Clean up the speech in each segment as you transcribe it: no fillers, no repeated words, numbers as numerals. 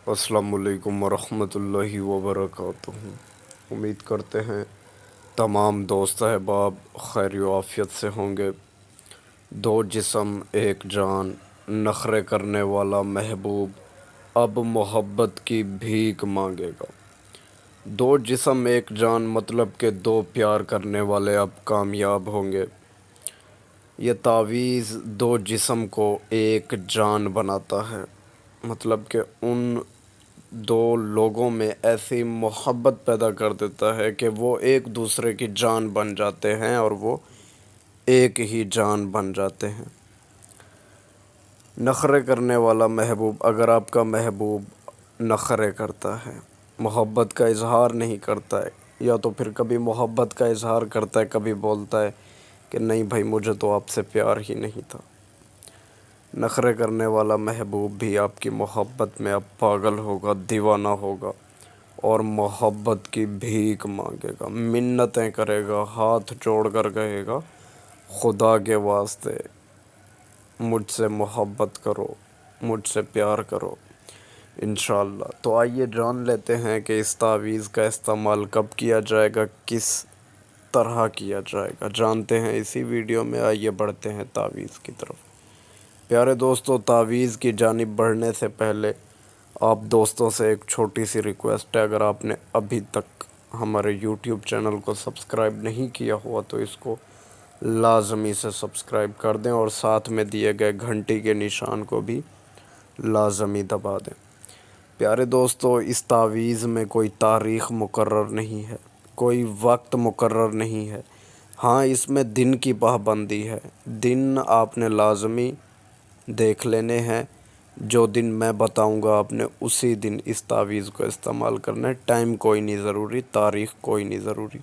अस्सलाम वालेकुम वरहमतुल्लाहि वबरकातुहू। उम्मीद करते हैं तमाम दोस्त अहबाब खैर व आफियत से होंगे। दो जिस्म एक जान, नखरे करने वाला महबूब अब मोहब्बत की भीख मांगेगा। दो जिस्म एक जान मतलब के दो प्यार करने वाले अब कामयाब होंगे। ये तावीज़ दो जिस्म को एक जान बनाता है, मतलब कि उन दो लोगों में ऐसी मोहब्बत पैदा कर देता है कि वो एक दूसरे की जान बन जाते हैं और वो एक ही जान बन जाते हैं। नखरे करने वाला महबूब, अगर आपका महबूब नखरे करता है, मोहब्बत का इजहार नहीं करता है, या तो फिर कभी मोहब्बत का इजहार करता है, कभी बोलता है कि नहीं भाई मुझे तो आपसे प्यार ही नहीं था, नखरे करने वाला महबूब भी आपकी मोहब्बत में अब पागल होगा, दीवाना होगा और मोहब्बत की भीख मांगेगा, मिन्नतें करेगा, हाथ जोड़ कर कहेगा खुदा के वास्ते मुझसे मोहब्बत करो, मुझसे प्यार करो इंशाअल्लाह। तो आइए जान लेते हैं कि इस तावीज़ का इस्तेमाल कब किया जाएगा, किस तरह किया जाएगा, जानते हैं इसी वीडियो में। आइए बढ़ते हैं तावीज़ की तरफ। प्यारे दोस्तों, तावीज़ की जानिब बढ़ने से पहले आप दोस्तों से एक छोटी सी रिक्वेस्ट है। अगर आपने अभी तक हमारे यूट्यूब चैनल को सब्सक्राइब नहीं किया हुआ तो इसको लाजमी से सब्सक्राइब कर दें और साथ में दिए गए घंटी के निशान को भी लाजमी दबा दें। प्यारे दोस्तों, इस तावीज़ में कोई तारीख़ मुकर्रर नहीं है, कोई वक्त मुकर्रर नहीं है। हाँ, इसमें दिन की पाबंदी है। दिन आपने लाजमी देख लेने हैं, जो दिन मैं बताऊंगा आपने उसी दिन इस तावीज़ को इस्तेमाल करना है। टाइम कोई नहीं ज़रूरी, तारीख़ कोई नहीं ज़रूरी।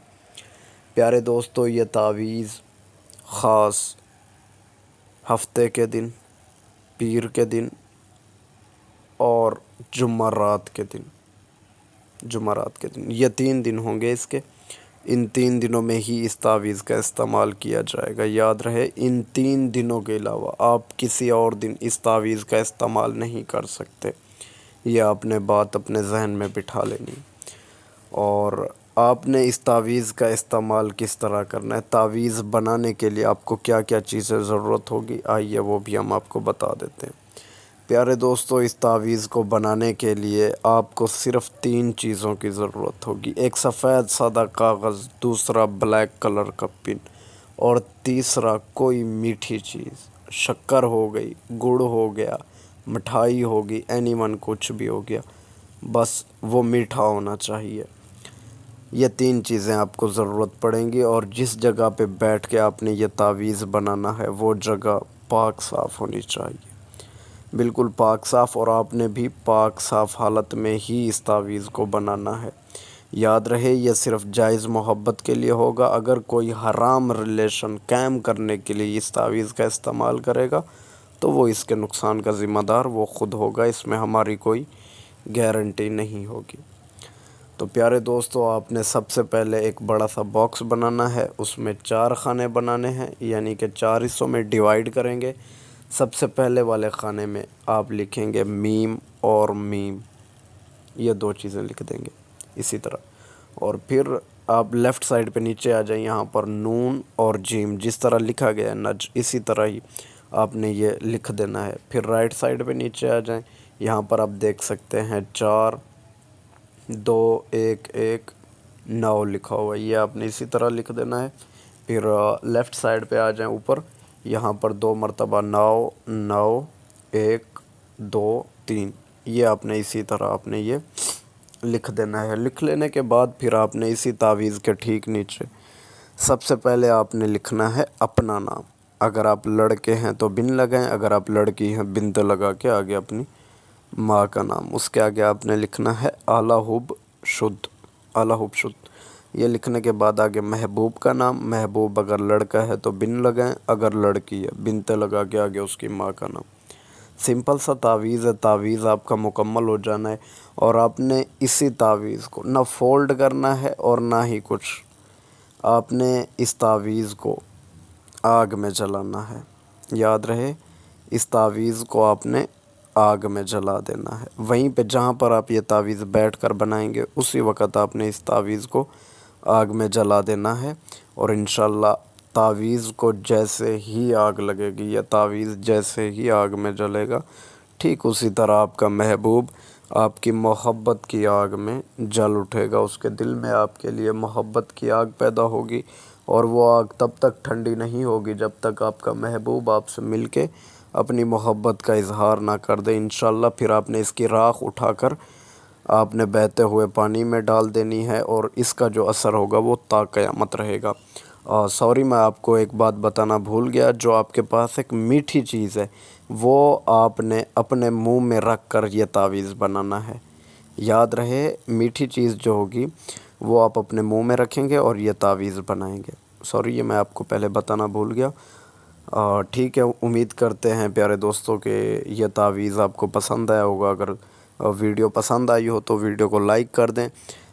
प्यारे दोस्तों, ये तावीज़ ख़ास हफ्ते के दिन, पीर के दिन और जुम्मरात के दिन, ये 3 दिन होंगे इसके। इन 3 दिनों में ही इस तावीज़ का इस्तेमाल किया जाएगा। याद रहे, इन 3 दिनों के अलावा आप किसी और दिन इस तावीज़ का इस्तेमाल नहीं कर सकते। ये आपने बात अपने जहन में बिठा लेनी। और आपने इस तावीज़ का इस्तेमाल किस तरह करना है, तावीज़ बनाने के लिए आपको क्या क्या चीज़ें ज़रूरत होगी, आइए वो भी हम आपको बता देते हैं। प्यारे दोस्तों, इस तावीज़ को बनाने के लिए आपको सिर्फ़ 3 चीज़ों की ज़रूरत होगी। एक सफ़ेद सादा कागज़, दूसरा ब्लैक कलर का पिन और तीसरा कोई मीठी चीज़। शक्कर हो गई, गुड़ हो गया, मिठाई होगी, एनीवन कुछ भी हो गया, बस वो मीठा होना चाहिए। ये 3 चीज़ें आपको ज़रूरत पड़ेंगी। और जिस जगह पे बैठ के आपने ये तावीज़ बनाना है वो जगह पाक साफ़ होनी चाहिए, बिल्कुल पाक साफ़। और आपने भी पाक साफ़ हालत में ही इस तावीज़ को बनाना है। याद रहे, ये सिर्फ़ जायज़ मोहब्बत के लिए होगा। अगर कोई हराम रिलेशन कायम करने के लिए इस तावीज़ का इस्तेमाल करेगा तो वो इसके नुकसान का ज़िम्मेदार वो ख़ुद होगा, इसमें हमारी कोई गारंटी नहीं होगी। तो प्यारे दोस्तों, आपने सबसे पहले एक बड़ा सा बॉक्स बनाना है, उसमें 4 खाने बनाने हैं, यानी कि 4 हिस्सों में डिवाइड करेंगे। सबसे पहले वाले खाने में आप लिखेंगे मीम और मीम, ये 2 चीज़ें लिख देंगे इसी तरह। और फिर आप लेफ़्ट साइड पे नीचे आ जाएं, यहाँ पर नून और जीम, जिस तरह लिखा गया है नज, इसी तरह ही आपने ये लिख देना है। फिर राइट साइड पे नीचे आ जाएं, यहाँ पर आप देख सकते हैं 4 2 1 1 9 लिखा हुआ है, ये आपने इसी तरह लिख देना है। फिर लेफ़्ट साइड पे आ जाएं ऊपर, यहाँ पर 2 मरतबा 9 9 1 2 3, ये आपने इसी तरह आपने ये लिख देना है। लिख लेने के बाद फिर आपने इसी तावीज़ के ठीक नीचे सबसे पहले आपने लिखना है अपना नाम। अगर आप लड़के हैं तो बिन लगाएं, अगर आप लड़की हैं बिन तो लगा के आगे अपनी माँ का नाम। उसके आगे आपने लिखना है आला हुब शुद्ध, आला हुब शुद्ध। ये लिखने के बाद आगे महबूब का नाम। महबूब अगर लड़का है तो बिन लगाएं, अगर लड़की है बिनते लगा के आगे उसकी माँ का नाम। सिंपल सा तावीज़ है। तावीज़ आपका मुकम्मल हो जाना है और आपने इसी तावीज़ को ना फ़ोल्ड करना है और ना ही कुछ, आपने इस तावीज़ को आग में जलाना है। याद रहे, इस तावीज़ को आपने آگ میں جلا دینا ہے۔ وہیں پہ جہاں پر آپ یہ تعویذ بیٹھ کر بنائیں گے اسی وقت آپ نے اس تعویذ کو آگ میں جلا دینا ہے، اور انشاءاللہ تعویذ کو جیسے ہی آگ لگے گی یا تعویذ جیسے ہی آگ میں جلے گا، ٹھیک اسی طرح آپ کا محبوب آپ کی محبت کی آگ میں جل اٹھے گا۔ اس کے دل میں آپ کے لیے محبت کی آگ پیدا ہوگی، اور وہ آگ تب تک ٹھنڈی نہیں ہوگی جب تک آپ کا محبوب آپ سے مل کے اپنی محبت کا اظہار نہ کر دے۔ انشاءاللہ پھر آپ نے اس کی راکھ اٹھا کر آپ نے بہتے ہوئے پانی میں ڈال دینی ہے، اور اس کا جو اثر ہوگا وہ تا قیامت رہے گا۔ سوری، میں آپ کو ایک بات بتانا بھول گیا، جو آپ کے پاس ایک میٹھی چیز ہے وہ آپ نے اپنے منہ میں رکھ کر یہ تعویذ بنانا ہے۔ یاد رہے، میٹھی چیز جو ہوگی وہ آپ اپنے منہ میں رکھیں گے اور یہ تعویذ بنائیں گے۔ سوری، یہ میں آپ کو پہلے بتانا بھول گیا۔ ٹھیک ہے، امید کرتے ہیں پیارے دوستوں کہ یہ تعویذ آپ کو پسند آیا ہوگا۔ اگر ویڈیو پسند آئی ہو تو ویڈیو کو لائک کر دیں۔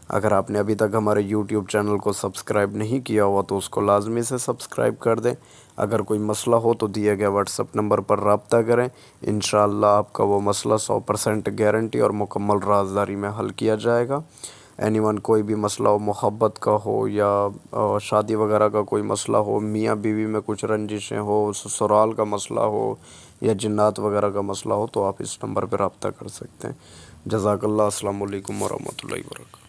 اگر آپ نے ابھی تک ہمارے یوٹیوب چینل کو سبسکرائب نہیں کیا ہوا تو اس کو لازمی سے سبسکرائب کر دیں۔ اگر کوئی مسئلہ ہو تو دیے گئے واٹس ایپ نمبر پر رابطہ کریں، انشاءاللہ آپ کا وہ مسئلہ 100% گارنٹی اور مکمل رازداری میں حل کیا جائے گا۔ کوئی بھی مسئلہ ہو، محبت کا ہو یا شادی وغیرہ کا کوئی مسئلہ ہو، میاں بیوی میں کچھ رنجشیں ہو، سسرال کا مسئلہ ہو یا جنات وغیرہ کا مسئلہ ہو، تو آپ اس نمبر پہ رابطہ کر سکتے ہیں۔ جزاک اللہ۔ السلام علیکم ورحمۃ اللہ وبرکاتہ۔